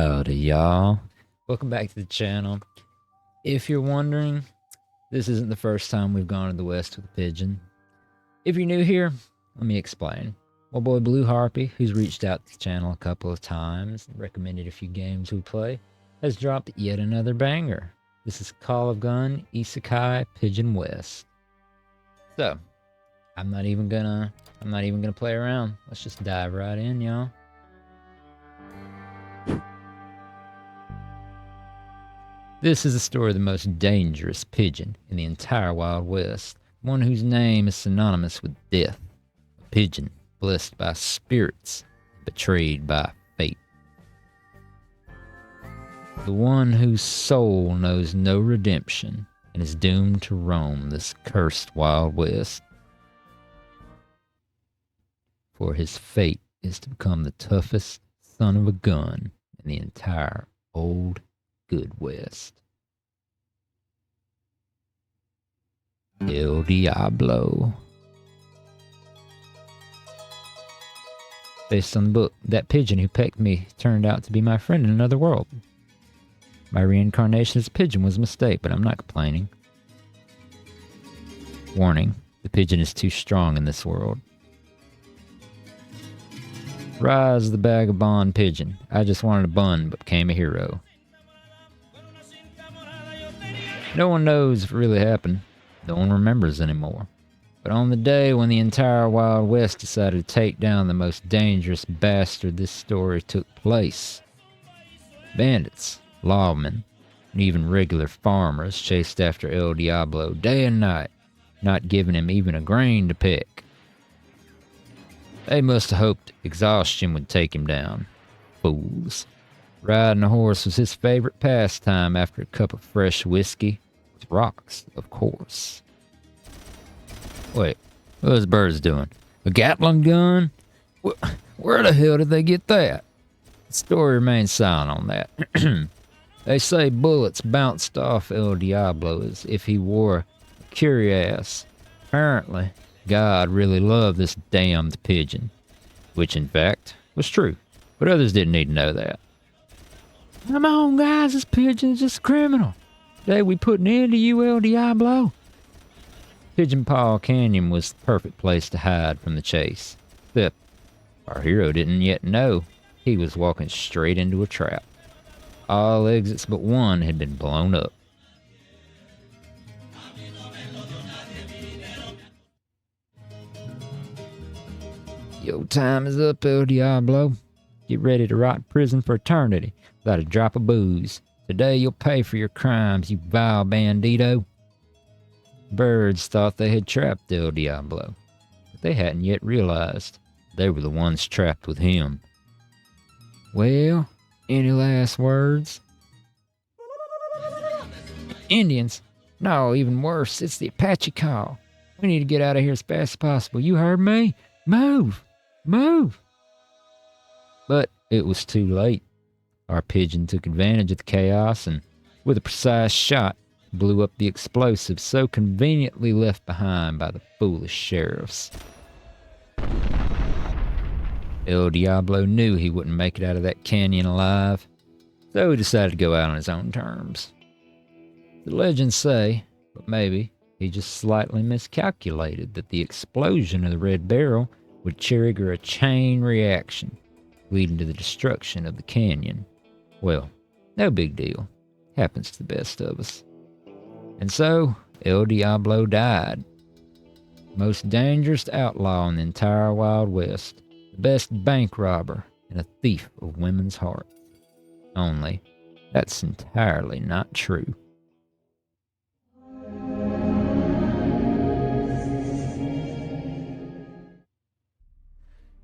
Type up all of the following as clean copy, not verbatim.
Howdy, y'all. Welcome back to the channel. If you're wondering, this isn't the first time we've gone to the west with a pigeon. If you're new here, let me explain. My boy Blue Harpy, who's reached out to the channel a couple of times and recommended a few games we play, has dropped yet another banger. This is Call of Gun Isekai Pigeon West. So, I'm not even gonna play around. Let's just dive right in, y'all. This is the story of the most dangerous pigeon in the entire Wild West, one whose name is synonymous with death, a pigeon blessed by spirits, betrayed by fate. The one whose soul knows no redemption and is doomed to roam this cursed Wild West. For his fate is to become the toughest son of a gun in the entire old Good West. El Diablo. Based on the book, that pigeon who pecked me turned out to be my friend in another world. My reincarnation as a pigeon was a mistake, but I'm not complaining. Warning, the pigeon is too strong in this world. Rise the vagabond pigeon. I just wanted a bun, but became a hero. No one knows if it really happened. No one remembers anymore. But on the day when the entire Wild West decided to take down the most dangerous bastard this story took place, bandits, lawmen, and even regular farmers chased after El Diablo day and night, not giving him even a grain to pick. They must have hoped exhaustion would take him down. Fools. Riding a horse was his favorite pastime after a cup of fresh whiskey. With rocks, of course. Wait, what are those birds doing? A Gatling gun? Where the hell did they get that? The story remains silent on that. They say bullets bounced off El Diablo as if he wore a cuirass. Apparently, God really loved this damned pigeon. Which, in fact, was true. But others didn't need to know that. Come on, guys, this pigeon is just a criminal. Today we put an end to you, El Diablo. Pigeon Paw Canyon was the perfect place to hide from the chase. Except our hero didn't yet know he was walking straight into a trap. All exits but one had been blown up. Your time is up, El Diablo. Get ready to rot in prison for eternity without a drop of booze. Today you'll pay for your crimes, you vile bandito. Birds thought they had trapped El Diablo, but they hadn't yet realized they were the ones trapped with him. Well, any last words? Indians? No, even worse, it's the Apache call. We need to get out of here as fast as possible. You heard me? Move! Move! But it was too late. Our pigeon took advantage of the chaos and, with a precise shot, blew up the explosives so conveniently left behind by the foolish sheriffs. El Diablo knew he wouldn't make it out of that canyon alive, so he decided to go out on his own terms. The legends say, but maybe he just slightly miscalculated that the explosion of the red barrel would trigger a chain reaction, leading to the destruction of the canyon. Well, no big deal. Happens to the best of us. And so, El Diablo died. Most dangerous outlaw in the entire Wild West. The best bank robber and a thief of women's hearts. Only, that's entirely not true.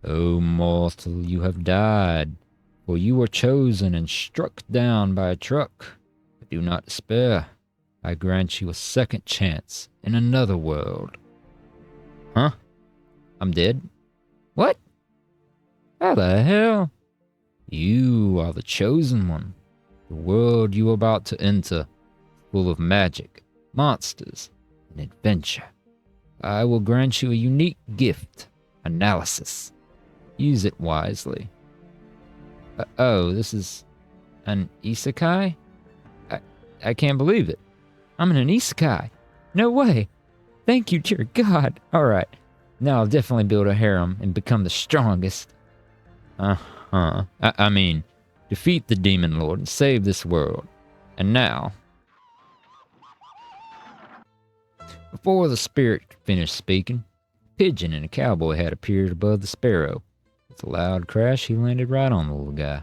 O mortal, you have died, for you were chosen and struck down by a truck. But do not despair. I grant you a second chance in another world. Huh? I'm dead? What? How the hell? You are the chosen one. The world you are about to enter, full of magic, monsters, and adventure. I will grant you a unique gift, analysis. Use it wisely. Oh, this is An isekai? I can't believe it. I'm in an isekai. No way. Thank you, dear God. Alright. Now I'll definitely build a harem and become the strongest. Uh-huh. I mean, defeat the demon lord and save this world. And now... Before the spirit could finish speaking, a pigeon in a cowboy hat appeared above the sparrow. With a loud crash, he landed right on the little guy.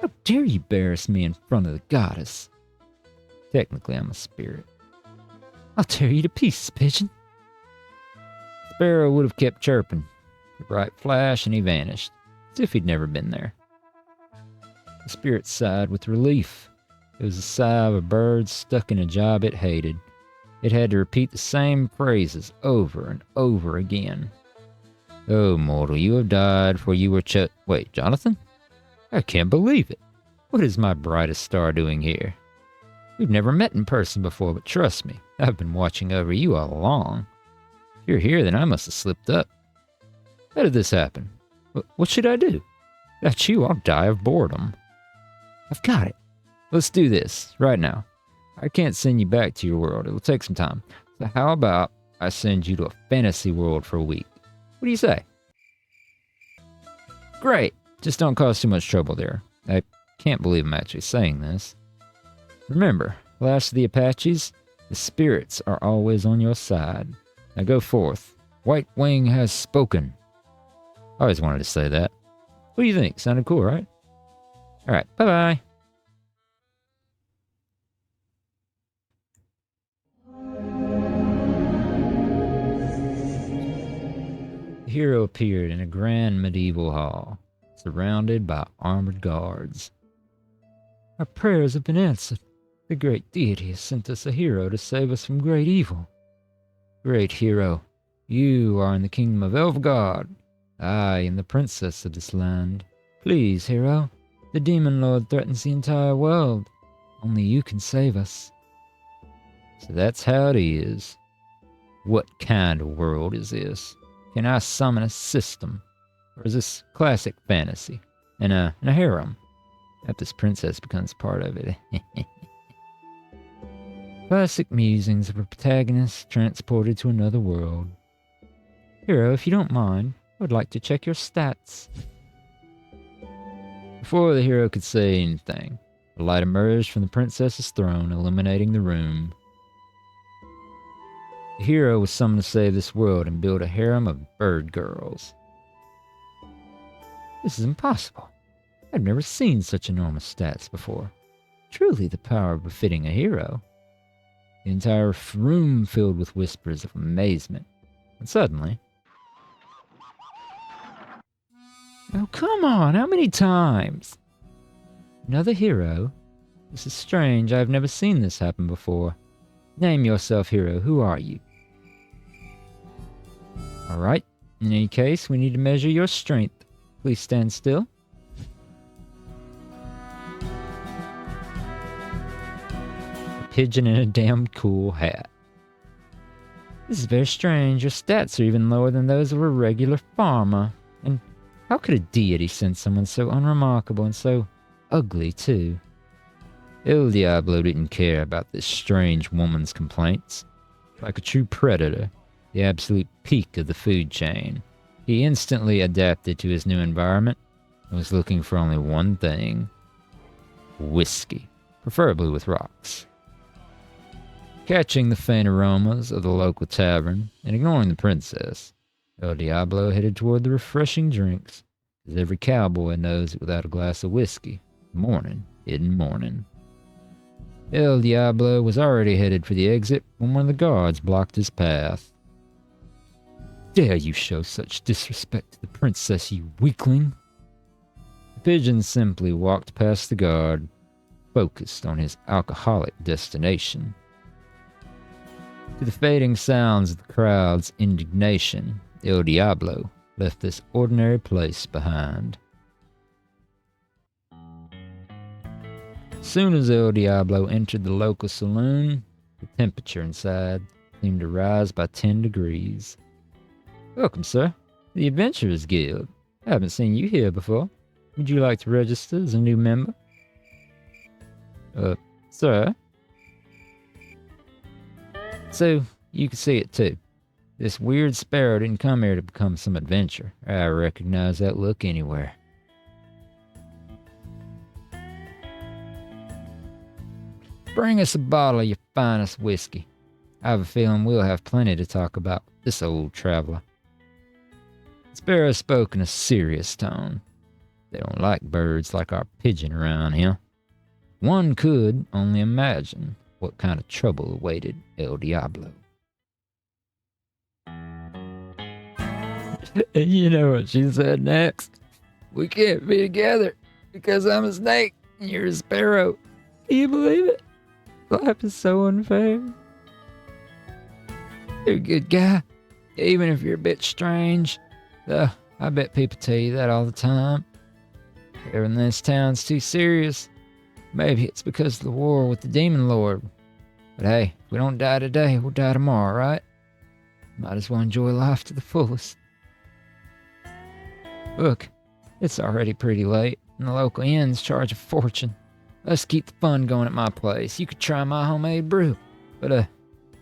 How dare you embarrass me in front of the goddess? Technically, I'm a spirit. I'll tear you to pieces, pigeon. Sparrow would have kept chirping. A bright flash and he vanished, as if he'd never been there. The spirit sighed with relief. It was a sigh of a bird stuck in a job it hated. It had to repeat the same phrases over and over again. Oh, mortal, you have died, for you were Wait, Jonathan? I can't believe it. What is my brightest star doing here? We've never met in person before, but trust me, I've been watching over you all along. If you're here, then I must have slipped up. How did this happen? What should I do? Without you, I'll die of boredom. I've got it. Let's do this, right now. I can't send you back to your world. It'll take some time. So how about I send you to a fantasy world for a week? What do you say? Great. Just don't cause too much trouble there. I can't believe I'm actually saying this. Remember, last of the Apaches, the spirits are always on your side. Now go forth. White Wing has spoken. I always wanted to say that. What do you think? Sounded cool, right? Alright, bye-bye. The hero appeared in a grand medieval hall, surrounded by armored guards. Our prayers have been answered. The great deity has sent us a hero to save us from great evil. Great hero, you are in the kingdom of Elfgard. I am the princess of this land. Please, hero, the demon lord threatens the entire world. Only you can save us. So that's how it is. What kind of world is this? Can I summon a system? Or is this classic fantasy? And a harem? That this princess becomes part of it. Classic musings of a protagonist transported to another world. Hero, if you don't mind, I would like to check your stats. Before the hero could say anything, a light emerged from the princess's throne, illuminating the room. The hero was summoned to save this world and build a harem of bird girls. This is impossible. I've never seen such enormous stats before. Truly the power befitting a hero. The entire room filled with whispers of amazement. And suddenly... Oh, come on! How many times? Another hero? This is strange. I've never seen this happen before. Name yourself, hero. Who are you? Alright. In any case, we need to measure your strength. Please stand still. A pigeon in a damn cool hat. This is very strange. Your stats are even lower than those of a regular farmer. And how could a deity send someone so unremarkable and so ugly, too? El Diablo didn't care about this strange woman's complaints. Like a true predator, the absolute peak of the food chain, he instantly adapted to his new environment and was looking for only one thing: whiskey, preferably with rocks. Catching the faint aromas of the local tavern and ignoring the princess, El Diablo headed toward the refreshing drinks, as every cowboy knows that without a glass of whiskey, morning isn't morning. El Diablo was already headed for the exit when one of the guards blocked his path. Dare you show such disrespect to the princess, you weakling? The pigeon simply walked past the guard, focused on his alcoholic destination. To the fading sounds of the crowd's indignation, El Diablo left this ordinary place behind. As soon as El Diablo entered the local saloon, the temperature inside seemed to rise by 10 degrees. Welcome, sir, to the Adventurers Guild. I haven't seen you here before. Would you like to register as a new member? Sir? So, you can see it too. This weird sparrow didn't come here to become some adventure. I recognize that look anywhere. Bring us a bottle of your finest whiskey. I have a feeling we'll have plenty to talk about with this old traveler. The sparrow spoke in a serious tone. They don't like birds like our pigeon around here. One could only imagine what kind of trouble awaited El Diablo. You know what she said next? We can't be together because I'm a snake and you're a sparrow. Can you believe it? Life is so unfair. You're a good guy, even if you're a bit strange. Though, I bet people tell you that all the time. Everything in this town's too serious. Maybe it's because of the war with the Demon Lord. But hey, if we don't die today, we'll die tomorrow, right? Might as well enjoy life to the fullest. Look, it's already pretty late, and the local inns charge a fortune. Let's keep the fun going at my place. You could try my homemade brew. But,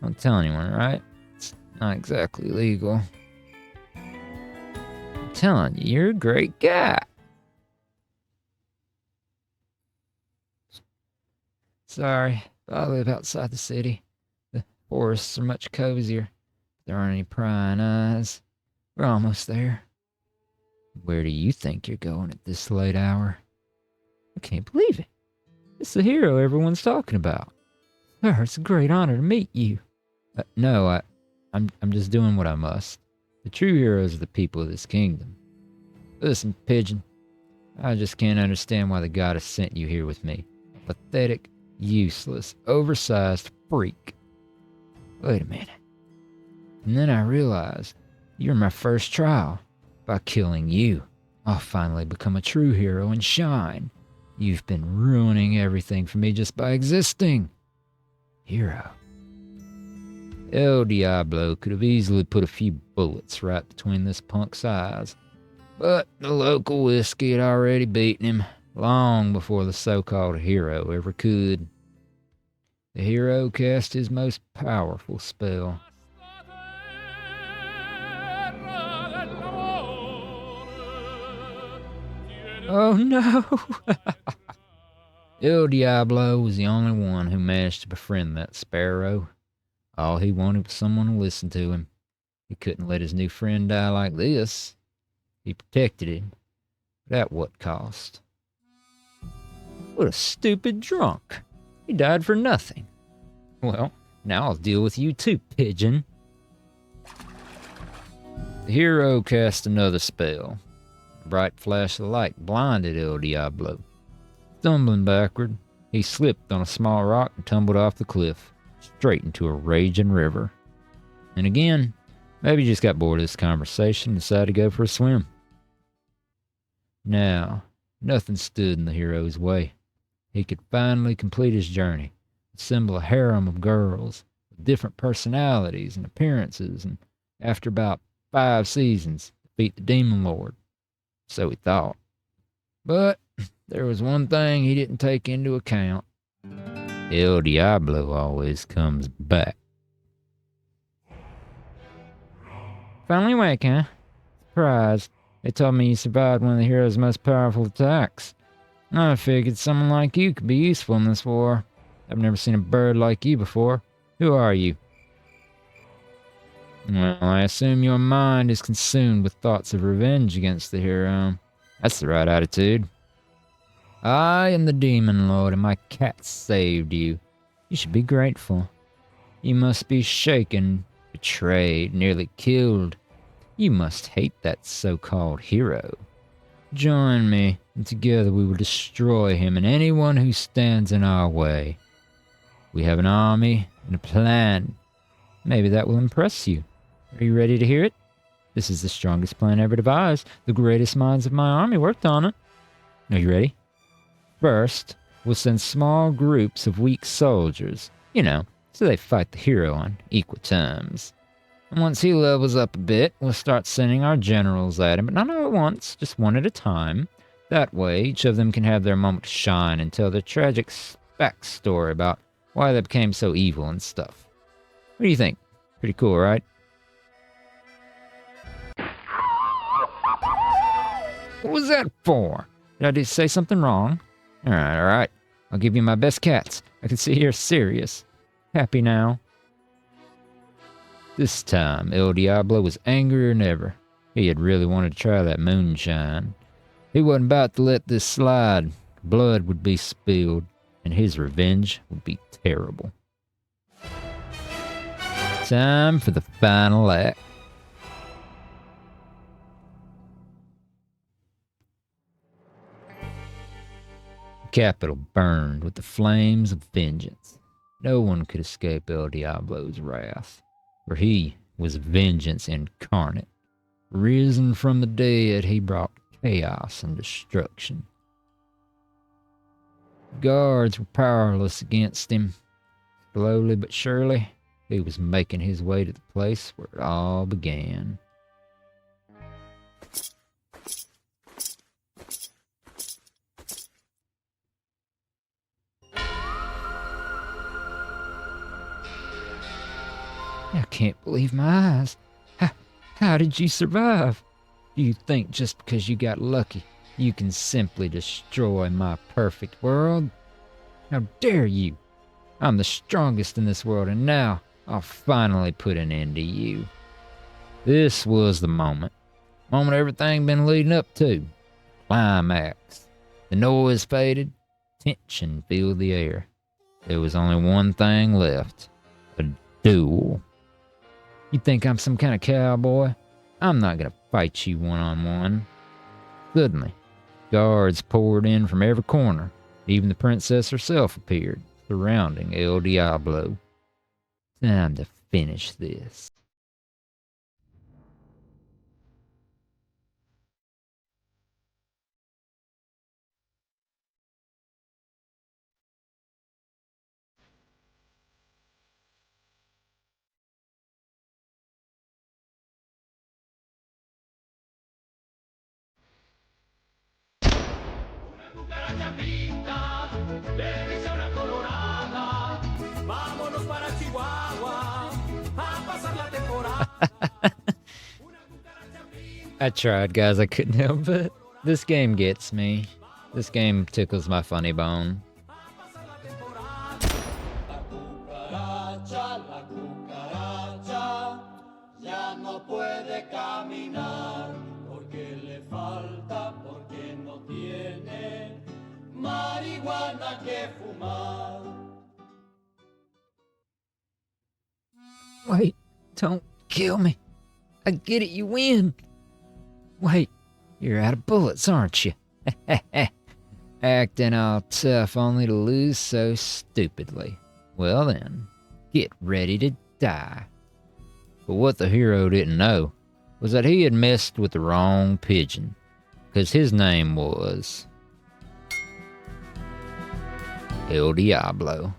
don't tell anyone, right? It's not exactly legal. I'm telling you, you're a great guy. Sorry, but I live outside the city. The forests are much cozier. There aren't any prying eyes. We're almost there. Where do you think you're going at this late hour? I can't believe it. It's the hero everyone's talking about. Sir, it's a great honor to meet you. No, I'm just doing what I must. The true heroes are the people of this kingdom. Listen, Pigeon, I just can't understand why the goddess sent you here with me. A pathetic, useless, oversized freak. Wait a minute. And then I realized you're my first trial. By killing you, I'll finally become a true hero and shine. You've been ruining everything for me just by existing. Hero. El Diablo could have easily put a few bullets right between this punk's eyes. But the local whiskey had already beaten him, long before the so-called hero ever could. The hero cast his most powerful spell. Oh no! El Diablo was the only one who managed to befriend that sparrow. All he wanted was someone to listen to him. He couldn't let his new friend die like this. He protected him, but at what cost? What a stupid drunk. He died for nothing. Well, now I'll deal with you too, Pigeon. The hero cast another spell. A bright flash of light blinded El Diablo. Stumbling backward, he slipped on a small rock and tumbled off the cliff, straight into a raging river. And again, maybe he just got bored of this conversation and decided to go for a swim. Now, nothing stood in the hero's way. He could finally complete his journey, assemble a harem of girls with different personalities and appearances, and after about 5 seasons, defeat the Demon Lord. So he thought. But there was one thing he didn't take into account. El Diablo always comes back. Finally awake, huh? Surprised. They told me you survived one of the hero's most powerful attacks. I figured someone like you could be useful in this war. I've never seen a bird like you before. Who are you? Well, I assume your mind is consumed with thoughts of revenge against the hero. That's the right attitude. I am the Demon Lord, and my cat saved you. You should be grateful. You must be shaken, betrayed, nearly killed. You must hate that so-called hero. Join me, and together we will destroy him and anyone who stands in our way. We have an army and a plan. Maybe that will impress you. Are you ready to hear it? This is the strongest plan ever devised. The greatest minds of my army worked on it. Are you ready? First, we'll send small groups of weak soldiers, so they fight the hero on equal terms. And once he levels up a bit, we'll start sending our generals at him, but not all at once, just one at a time. That way, each of them can have their moment to shine and tell their tragic backstory about why they became so evil and stuff. What do you think? Pretty cool, right? What was that for? Did I just say something wrong? Alright. I'll give you my best cats. I can see you're serious. Happy now? This time, El Diablo was angrier than ever. He had really wanted to try that moonshine. He wasn't about to let this slide. Blood would be spilled, and his revenge would be terrible. Time for the final act. The capital burned with the flames of vengeance. No one could escape El Diablo's wrath, for he was vengeance incarnate. Risen from the dead, he brought chaos and destruction. Guards were powerless against him. Slowly but surely, he was making his way to the place where it all began. I can't believe my eyes. How did you survive? Do you think just because you got lucky, you can simply destroy my perfect world? How dare you? I'm the strongest in this world, and now I'll finally put an end to you. This was the moment. Moment everything been leading up to. Climax. The noise faded. Tension filled the air. There was only one thing left. A duel. You think I'm some kind of cowboy? I'm not gonna fight you one-on-one. Suddenly, guards poured in from every corner. Even the princess herself appeared, surrounding El Diablo. Time to finish this. I tried, guys. I couldn't help it. This game gets me. This game tickles my funny bone. Wait, don't kill me. I get it, you win. Wait, you're out of bullets, aren't you? Acting all tough only to lose so stupidly. Well then, get ready to die. But what the hero didn't know was that he had messed with the wrong pigeon, because his name was El Diablo.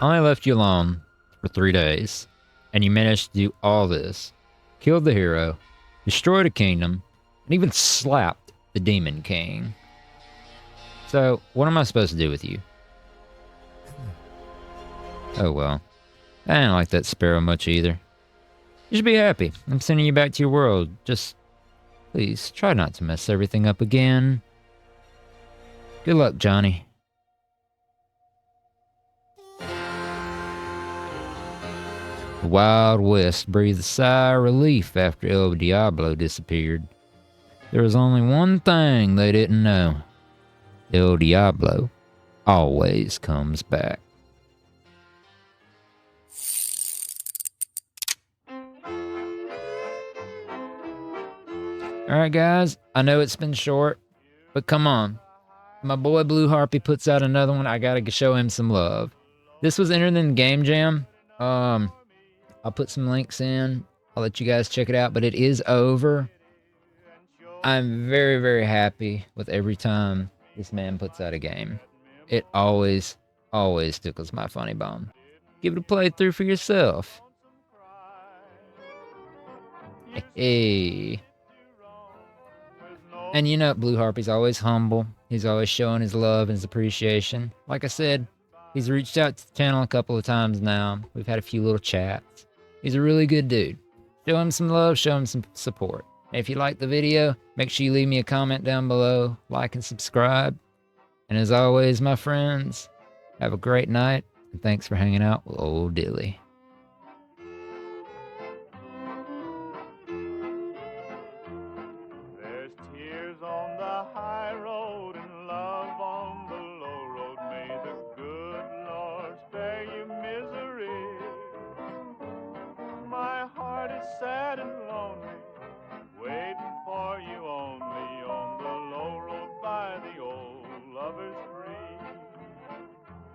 I left you alone for 3 days, and you managed to do all this. Killed the hero, destroyed a kingdom, and even slapped the Demon King. So, what am I supposed to do with you? Oh well. I didn't like that sparrow much either. You should be happy. I'm sending you back to your world. Just, please, try not to mess everything up again. Good luck, Johnny. The Wild West breathed a sigh of relief after El Diablo disappeared. There was only one thing they didn't know. El Diablo always comes back. Alright guys, I know it's been short, but come on. My boy Blue Harpy puts out another one, I gotta show him some love. This was entered in Game Jam. I'll put some links in. I'll let you guys check it out, but it is over. I'm very, very happy with every time this man puts out a game. It always, always tickles my funny bone. Give it a playthrough for yourself. Hey. And you know, Blue Harpy's always humble. He's always showing his love and his appreciation. Like I said, he's reached out to the channel a couple of times now. We've had a few little chats. He's a really good dude. Show him some love, show him some support. And if you like the video, make sure you leave me a comment down below, like and subscribe. And as always, my friends, have a great night, and thanks for hanging out with old Dilly. There's tears on the high road and love on the low road. May the good Lord spare you misery. My heart is sad.